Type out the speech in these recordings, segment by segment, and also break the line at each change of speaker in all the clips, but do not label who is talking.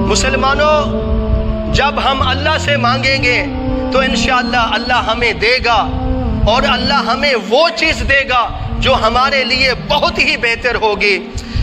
مسلمانوں، جب ہم اللہ سے مانگیں گے تو انشاءاللہ اللہ ہمیں دے گا، اور اللہ ہمیں وہ چیز دے گا جو ہمارے لیے بہت ہی بہتر ہوگی۔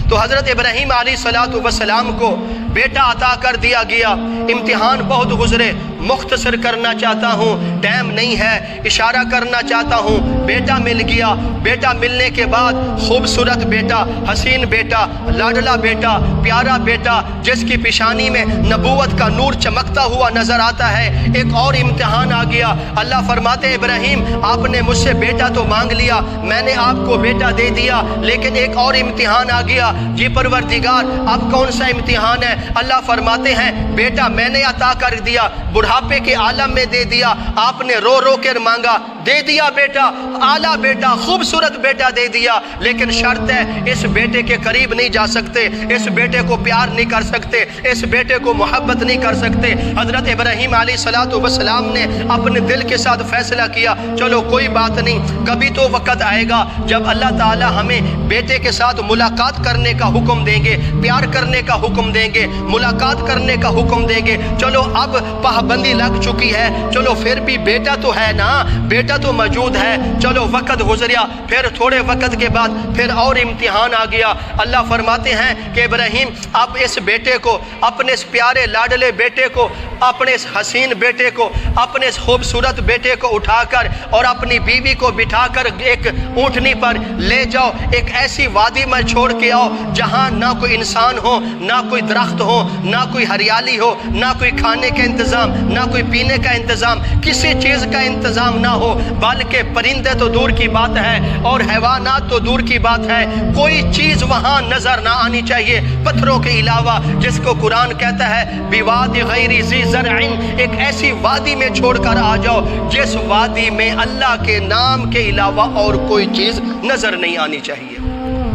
تو حضرت ابراہیم علیہ السلام کو بیٹا عطا کر دیا گیا۔ امتحان بہت گزرے، مختصر کرنا چاہتا ہوں، ٹائم نہیں ہے، اشارہ کرنا چاہتا ہوں۔ بیٹا مل گیا، بیٹا ملنے کے بعد خوبصورت بیٹا، حسین بیٹا، لاڈلا بیٹا، پیارا بیٹا، جس کی پیشانی میں نبوت کا نور چمکتا ہوا نظر آتا ہے۔ ایک اور امتحان آ گیا۔ اللہ فرماتے ابراہیم آپ نے مجھ سے بیٹا تو مانگ لیا، میں نے آپ کو بیٹا دے دیا، لیکن ایک اور امتحان آ گیا۔ جی پروردگار اب کون سا امتحان ہے؟ اللہ فرماتے ہیں بیٹا میں نے عطا کر دیا، بڑھاپے کے عالم میں دے دیا، آپ نے رو رو کر مانگا، دے دیا بیٹا، اعلیٰ بیٹا، خوبصورت بیٹا دے دیا، لیکن شرط ہے اس بیٹے کے قریب نہیں جا سکتے، اس بیٹے کو پیار نہیں کر سکتے، اس بیٹے کو محبت نہیں کر سکتے۔ حضرت ابراہیم علیہ السلام نے اپنے دل کے ساتھ فیصلہ کیا، چلو کوئی بات نہیں، کبھی تو وقت آئے گا جب اللہ تعالی ہمیں بیٹے کے ساتھ ملاقات کرنے کا حکم دیں گے، پیار کرنے کا حکم دیں گے، ملاقات کرنے کا حکم دیں گے۔ چلو اب پابندی لگ چکی ہے، چلو پھر بھی بیٹا تو ہے نا، بیٹا تو موجود ہے۔ چلو وقت گزریا، پھر تھوڑے وقت کے بعد پھر اور امتحان آ گیا۔ اللہ فرماتے ہیں کہ ابراہیم اب اس بیٹے کو، اپنے اس پیارے لاڈلے بیٹے کو، اپنے اس حسین بیٹے کو، اپنے اس خوبصورت بیٹے کو اٹھا کر اور اپنی بیوی کو بٹھا کر ایک اونٹنی پر لے جاؤ، ایک ایسی وادی میں چھوڑ کے آؤ جہاں نہ کوئی انسان ہو، نہ کوئی درخت ہو، نہ کوئی ہریالی ہو، نہ کوئی کھانے کا انتظام، نہ کوئی پینے کا انتظام، کسی چیز کا انتظام نہ ہو، بلکہ پرندے تو دور کی بات ہے اور حیوانات تو دور کی بات ہے، کوئی چیز وہاں نظر نہ آنی چاہیے پتھروں کے علاوہ، جس کو قرآن کہتا ہے بواد غیر ذی زرع، ایک ایسی وادی میں چھوڑ کر آ جاؤ جس وادی میں اللہ کے نام کے علاوہ اور کوئی چیز نظر نہیں آنی چاہیے۔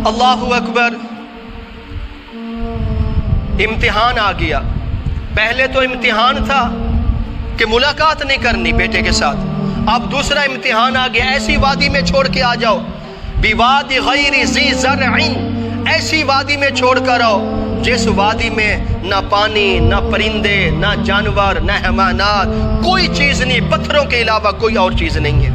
اللہ اکبر۔ امتحان آ گیا۔ پہلے تو امتحان تھا کہ ملاقات نہیں کرنی بیٹے کے ساتھ، اب دوسرا امتحان آ گیا، ایسی وادی میں چھوڑ کے آ جاؤ، بواد غیر ذی زرع، ایسی وادی میں چھوڑ کر آؤ جس وادی میں نہ پانی، نہ پرندے، نہ جانور، نہ حیوانات، کوئی چیز نہیں، پتھروں کے علاوہ کوئی اور چیز نہیں ہے۔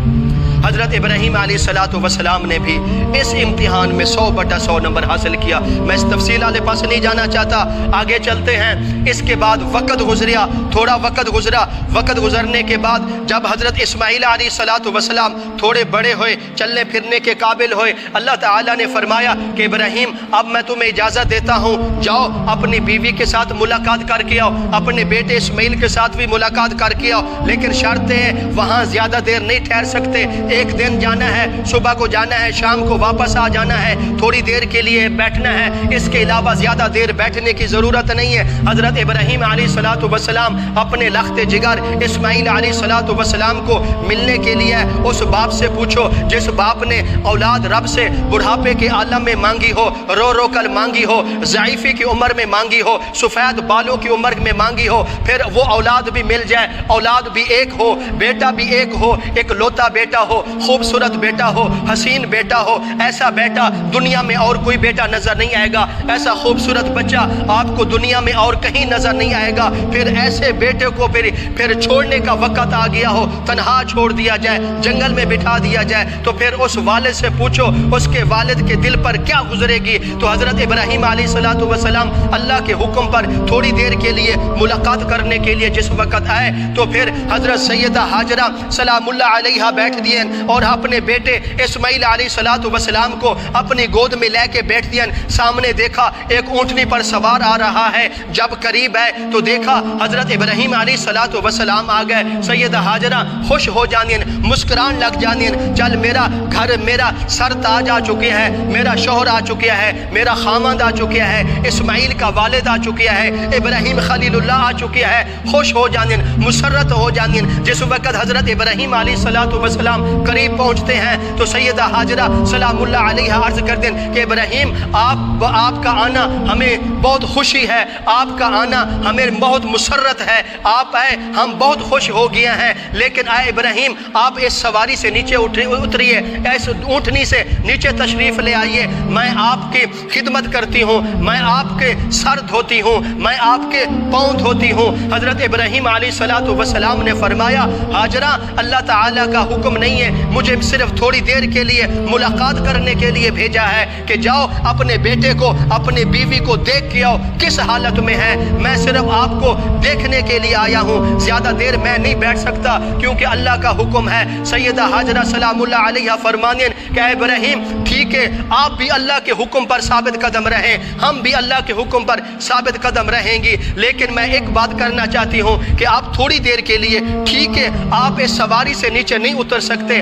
حضرت ابراہیم علیہ السلام نے بھی اس امتحان میں 100/100 نمبر حاصل کیا۔ میں اس تفصیل والے پاس نہیں جانا چاہتا، آگے چلتے ہیں۔ اس کے بعد وقت گزریا، تھوڑا وقت گزرا، وقت گزرنے کے بعد جب حضرت اسماعیل علیہ السلام تھوڑے بڑے ہوئے، چلنے پھرنے کے قابل ہوئے، اللہ تعالیٰ نے فرمایا کہ ابراہیم اب میں تمہیں اجازت دیتا ہوں، جاؤ اپنی بیوی کے ساتھ ملاقات کر کے آؤ، اپنے بیٹے اسماعیل کے ساتھ بھی ملاقات کر کے آؤ، لیکن شرط ہے وہاں زیادہ دیر نہیں ٹھہر سکتے، ایک دن جانا ہے، صبح کو جانا ہے، شام کو واپس آ جانا ہے، تھوڑی دیر کے لیے بیٹھنا ہے، اس کے علاوہ زیادہ دیر بیٹھنے کی ضرورت نہیں ہے۔ حضرت ابراہیم علیہ السلام اپنے لخت جگر اسماعیل علیہ السلام کو ملنے کے لیے اس باپ سے پوچھو جس باپ نے اولاد رب سے بڑھاپے کے عالم میں مانگی ہو، رو رو کر مانگی ہو، ضعیفی کی عمر میں مانگی ہو، سفید بالوں کی عمر میں مانگی ہو، پھر وہ اولاد بھی مل جائے، اولاد بھی ایک ہو، بیٹا بھی ایک ہو، ایک لوتا بیٹا ہو، خوبصورت بیٹا ہو، حسین بیٹا ہو، ایسا بیٹا دنیا میں اور کوئی بیٹا نظر نہیں آئے گا، ایسا خوبصورت بچہ آپ کو دنیا میں اور کہیں نظر نہیں آئے گا۔ پھر ایسے بیٹے کو پھر چھوڑنے کا وقت آ گیا ہو، تنہا چھوڑ دیا جائے، جنگل میں بٹھا دیا جائے، تو پھر اس والد سے پوچھو اس کے والد کے دل پر کیا گزرے گی۔ تو حضرت ابراہیم علیہ السلام اللہ کے حکم پر تھوڑی دیر کے لیے ملاقات کرنے کے لیے جس وقت آئے تو پھر حضرت سیدہ ہاجرہ سلام اللہ علیہا بیٹھ دیے اور اپنے بیٹے اسماعیل علیہ السلام کو اپنی گود میں لے کے بیٹھ دیا۔ سامنے دیکھا ایک اونٹنی پر سوار آ رہا ہے، جب قریب ہے تو دیکھا حضرت ابراہیم علیہ السلام آ گئے، سیدہ ہاجرہ خوش ہو جانیں، مسکران لگ جانیں، چل میرا گھر، میرا سر تاج آ چکے ہے، میرا شوہر آ چکا ہے، میرا خامند آ چکا ہے، اسماعیل کا والد آ چکا ہے، ابراہیم خلیل اللہ آ چکا ہے، خوش ہو جانیں، مسرت ہو جانیں۔ جس وقت حضرت ابراہیم علیہ السلام قریب پہنچتے ہیں تو سیدہ حاجرہ سلام اللہ علیہ عرض کر دیں کہ ابراہیم آپ کا آنا ہمیں بہت خوشی ہے، آپ کا آنا ہمیں بہت مسرت ہے، آپ آئے ہم بہت خوش ہو گئے ہیں، لیکن آئے ابراہیم آپ اس سواری سے نیچے اتریے، اس اونٹنی سے نیچے تشریف لے آئیے، میں آپ کی خدمت کرتی ہوں، میں آپ کے سر دھوتی ہوں، میں آپ کے پاؤں دھوتی ہوں۔ حضرت ابراہیم علیہ السلام نے فرمایا حاجرہ اللہ تعالیٰ کا حکم نہیں ہے، مجھے صرف تھوڑی دیر کے لیے ملاقات کرنے کے لیے بھیجا ہے کہ جاؤ اپنے بیٹے کو اپنی بیوی کو دیکھ کے آؤ کس حالت میں ہے، میں صرف آپ کو دیکھنے کے لیے آیا ہوں، زیادہ دیر میں نہیں بیٹھ سکتا کیونکہ اللہ کا حکم ہے۔ سیدہ حاجرہ سلام اللہ علیہ فرمانے کہ اے ابراہیم ٹھیک ہے، آپ بھی اللہ کے حکم پر ثابت قدم رہیں، ہم بھی اللہ کے حکم پر ثابت قدم رہیں گی، لیکن میں ایک بات کرنا چاہتی ہوں کہ آپ تھوڑی دیر کے لیے ٹھیک ہے آپ اس سواری سے نیچے نہیں اتر سکتے،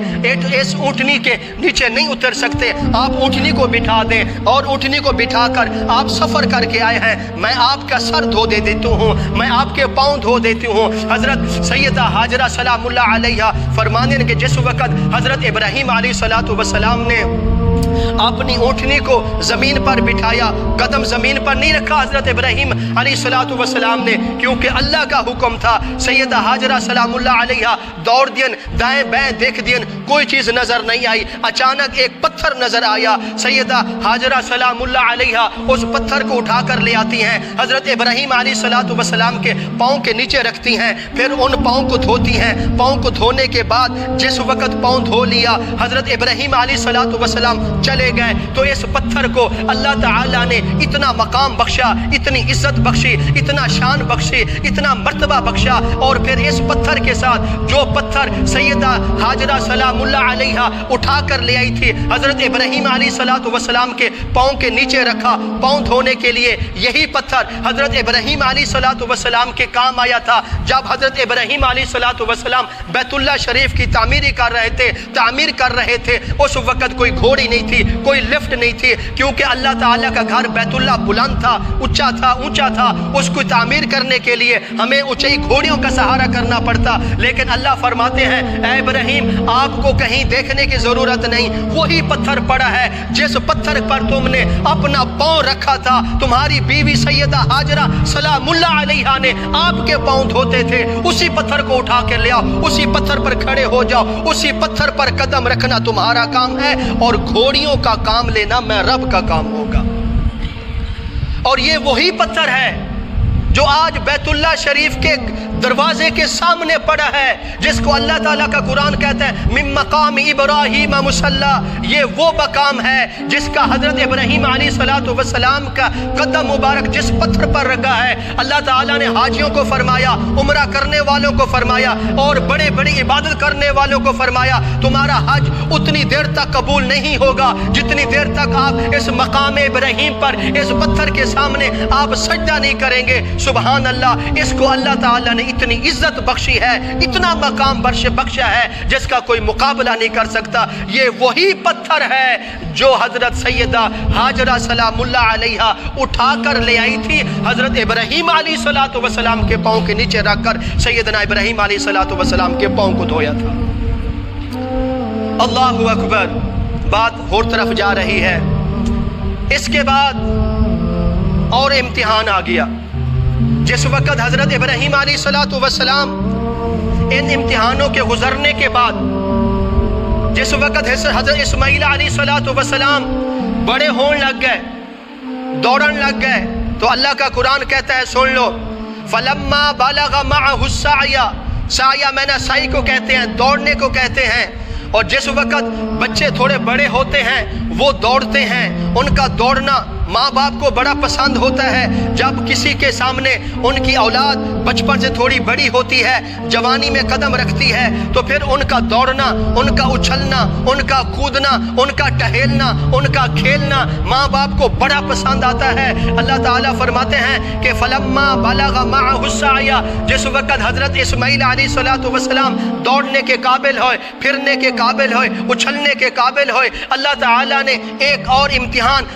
اس اونٹنی کے نیچے نہیں اتر سکتے، آپ اونٹنی کو بٹھا دیں اور اونٹنی کو بٹھا کر آپ سفر کر کے آئے ہیں، میں آپ کا سر دھو دیتی ہوں، میں آپ کے پاؤں دھو دیتی ہوں۔ حضرت سیدہ حاجرہ سلام اللہ علیہ فرمانے کہ جس وقت حضرت ابراہیم علیہ السلام نے اپنی اونٹنی کو زمین پر بٹھایا، قدم زمین پر نہیں رکھا حضرت ابراہیم علیہ السلام نے، کیونکہ اللہ کا حکم تھا۔ سیدہ حاجرہ سلام اللہ علیہ دوڑ دین، دائیں بائیں دیکھ دین، کوئی چیز نظر نہیں آئی، اچانک ایک پتھر نظر آیا، سیدہ حاجرہ سلام اللہ علیہ اس پتھر کو اٹھا کر لے آتی ہیں، حضرت ابراہیم علیہ السلام کے پاؤں کے نیچے رکھتی ہیں، پھر ان پاؤں کو دھوتی ہیں، پاؤں کو دھونے کے بعد جس وقت پاؤں دھو لیا حضرت ابراہیم علیہ السلام چلے گئے تو اس پتھر کو اللہ تعالیٰ نے اتنا مقام بخشا، اتنی عزت بخشی، اتنا شان بخشی، اتنا مرتبہ بخشا، اور پھر اس پتھر کے ساتھ جو پتھر سیدہ حاجرہ سلام اللہ علیہ اٹھا کر لے آئی تھی حضرت ابراہیم علیہ السلام کے پاؤں کے نیچے رکھا پاؤں دھونے کے لیے، یہی پتھر حضرت ابراہیم علیہ السلام کے کام آیا تھا جب حضرت ابراہیم علیہ السلام بیت اللہ شریف کی تعمیر کر رہے تھے۔ اس وقت کوئی گھوڑی نہیں تھی، کوئی لفٹ نہیں تھی، کیونکہ اللہ تعالیٰ کا گھر بیت اللہ بلند تھا، اونچا تھا، اس کو تعمیر کرنے کے لیے ہمیں اونچی گھوڑیوں کا سہارا کرنا پڑتا، لیکن اللہ فرماتے ہیں اے ابراہیم آپ کو کہیں دیکھنے کی ضرورت نہیں، وہی پتھر پڑا ہے جس پتھر پر تم نے اپنا پاؤں رکھا تھا، تمہاری بیوی سیدہ حاجرہ سلام اللہ علیہ نے آپ کے پاؤں دھوتے تھے، اسی پتھر کو اٹھا کے لے آؤ، اسی پتھر پر کھڑے ہو جاؤ، اسی پتھر پر قدم رکھنا تمہارا کام ہے، اور گھوڑیوں کا کام لینا میں رب کا کام ہوگا۔ اور یہ وہی پتھر ہے جو آج بیت اللہ شریف کے دروازے کے سامنے پڑا ہے، جس کو اللہ تعالیٰ کا قرآن کہتا ہے من مقام ابراہیم مصلی، یہ وہ مقام ہے جس کا حضرت ابراہیم علیہ السلام کا قدم مبارک جس پتھر پر رکھا ہے۔ اللہ تعالیٰ نے حاجیوں کو فرمایا، عمرہ کرنے والوں کو فرمایا، اور بڑے بڑی عبادت کرنے والوں کو فرمایا تمہارا حج اتنی دیر تک قبول نہیں ہوگا جتنی دیر تک آپ اس مقام ابراہیم پر اس پتھر کے سامنے آپ سجدہ نہیں کریں گے۔ سبحان اللہ، اس کو اللہ تعالیٰ نے اتنی عزت بخشی ہے، اتنا مقام بخشا ہے جس کا کوئی مقابلہ نہیں کر سکتا۔ یہ وہی پتھر ہے جو حضرت سیدہ حاجرہ سلام اللہ علیہ اٹھا کر لے آئی تھی، حضرت ابراہیم علیہ السلام کے پاؤں کے نیچے رکھ کر سیدنا ابراہیم علیہ السلام کے پاؤں کو دھویا تھا۔ اللہ اکبر، بات اور طرف جا رہی ہے۔ اس کے بعد اور امتحان آ گیا۔ جس وقت حضرت ابراہیم علیہ السلام ان امتحانوں کے گزرنے کے بعد، جس وقت حضرت اسماعیل علیہ السلام بڑے ہون لگ گئے، دوڑن لگ گئے، تو اللہ کا قرآن کہتا ہے سن لو، فلما بلغ معه السعی، سعی میں نے سعی کو کہتے ہیں، دوڑنے کو کہتے ہیں، اور جس وقت بچے تھوڑے بڑے ہوتے ہیں وہ دوڑتے ہیں، ان کا دوڑنا ماں باپ کو بڑا پسند ہوتا ہے۔ جب کسی کے سامنے ان کی اولاد بچپن سے تھوڑی بڑی ہوتی ہے، جوانی میں قدم رکھتی ہے، تو پھر ان کا دوڑنا، ان کا اچھلنا، ان کا کودنا، ان کا ٹہلنا، ان کا کھیلنا ماں باپ کو بڑا پسند آتا ہے۔ اللہ تعالیٰ فرماتے ہیں کہ فلما بلغ معه السعی، جس وقت حضرت اسماعیل علیہ السلام دوڑنے کے قابل ہوئے، پھرنے کے قابل ہوئے، اچھلنے کے قابل ہوئے، اللہ تعالیٰ نے ایک اور امتحان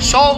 100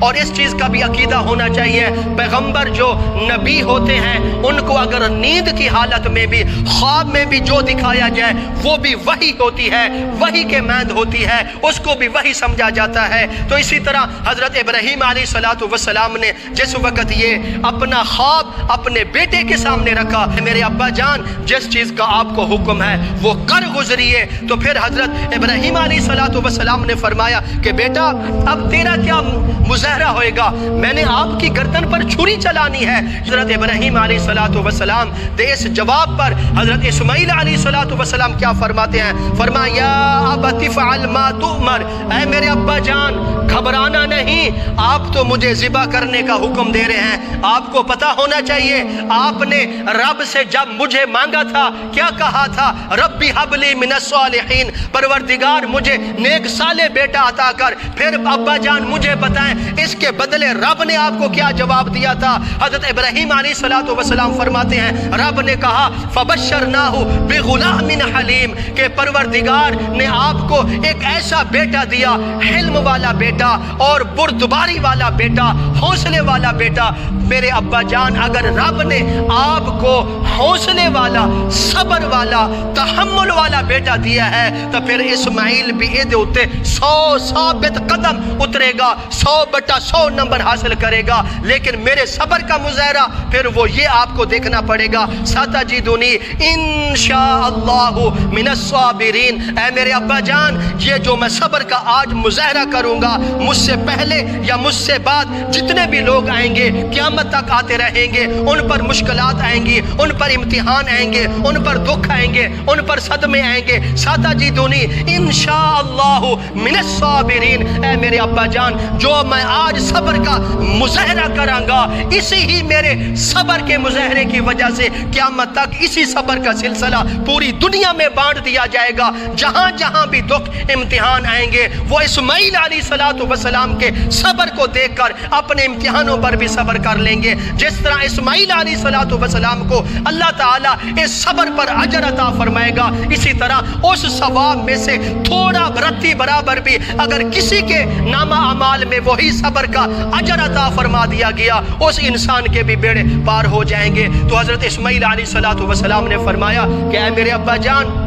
اور اس چیز کا بھی عقیدہ ہونا چاہیے، پیغمبر جو نبی ہوتے ہیں ان کو اگر نیند کی حالت میں بھی، خواب میں بھی جو دکھایا جائے وہ بھی وحی ہوتی ہے، وحی کے مانند ہوتی ہے، اس کو بھی وحی سمجھا جاتا ہے۔ تو اسی طرح حضرت ابراہیم علیہ السلام نے جس وقت یہ اپنا خواب اپنے بیٹے کے سامنے رکھا، میرے ابا جان جس چیز کا آپ کو حکم ہے وہ کر گزریے، تو پھر حضرت ابراہیم علیہ السلام نے فرمایا کہ بیٹا اب تیرا کیا مظاہرہ ہوئے گا، میں نے آپ کی گردن پر چھری چلانی ہے۔ حضرت ابراہیم علیہ السلام دے اس جواب پر حضرت اسماعیل علیہ السلام کیا فرماتے ہیں؟ فرمایا یا ابت افعل ما تؤمر، اے میرے ابا جان گھبرانا نہیں، آپ تو مجھے ذبح کرنے کا حکم دے رہے ہیں۔ آپ کو پتا ہونا چاہیے آپ نے رب سے جب مجھے مانگا تھا کیا کہا تھا؟ ربی حب لی من الصالحین، پروردگار مجھے نیک صالح بیٹا عطا کر۔ پھر ابا جان مجھے بتائیں اس کے بدلے رب نے آپ کو کیا جواب دیا تھا؟ حضرت ابراہیم علیہ السلام فرماتے ہیں رب نے کہا فبشرناہ بغلام حلیم، کہ پروردگار نے آپ کو ایک ایسا بیٹا دیا، حلم والا بیٹا اور بردباری والا بیٹا، حوصلے والا بیٹا۔ میرے ابا جان اگر رب نے آپ کو حوصلے والا، صبر والا، تحمل والا بیٹا دیا ہے تو پھر اسماعیل بھی ادھے ہوتے 100 ثابت قدم اترے گا، 100/100 نمبر حاصل کرے گا۔ لیکن میرے صبر کا مظاہرہ پھر وہ یہ آپ کو دیکھنا پڑے گا، ستجدنی انشاءاللہ من الصابرین۔ اے میرے ابا جان یہ جو میں صبر کا آج مظاہرہ کروں گا، مجھ سے پہلے یا مجھ سے بعد جتنے بھی لوگ آئیں گے قیامت تک آتے رہیں گے، ان پر مشکلات آئیں گی، ان پر امتحان آئیں گے، ان پر دکھ آئیں گے، ان پر صدمے آئیں گے، ستجدنی انشاءاللہ من الصابرین۔ اے میرے ابا جان جو میں آج صبر کا مظاہرہ کراں گا، اسی ہی میرے صبر کے مظاہرے کی وجہ سے قیامت تک اسی صبر کا سلسلہ پوری دنیا میں بانٹ دیا جائے گا۔ جہاں جہاں بھی دکھ امتحان آئیں گے وہ اسماعیل علیہ السلام کے صبر کو دیکھ کر اپنے امتحانوں پر بھی صبر کر لیں گے۔ جس طرح اسماعیل علیہ السلام کو اللہ تعالیٰ اس صبر پر اجر عطا فرمائے گا، اسی طرح اس ثواب میں سے تھوڑا رتی برابر بھی اگر کسی کے نامہ اعمال میں وہی صبر کا اجر عطا فرما دیا گیا، اس انسان کے بھی بیڑے پار ہو جائیں گے۔ تو حضرت اسماعیل علیہ السلام نے فرمایا کہ اے میرے ابا جان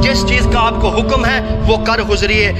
جس چیز کا آپ کو حکم ہے وہ کر گزریے۔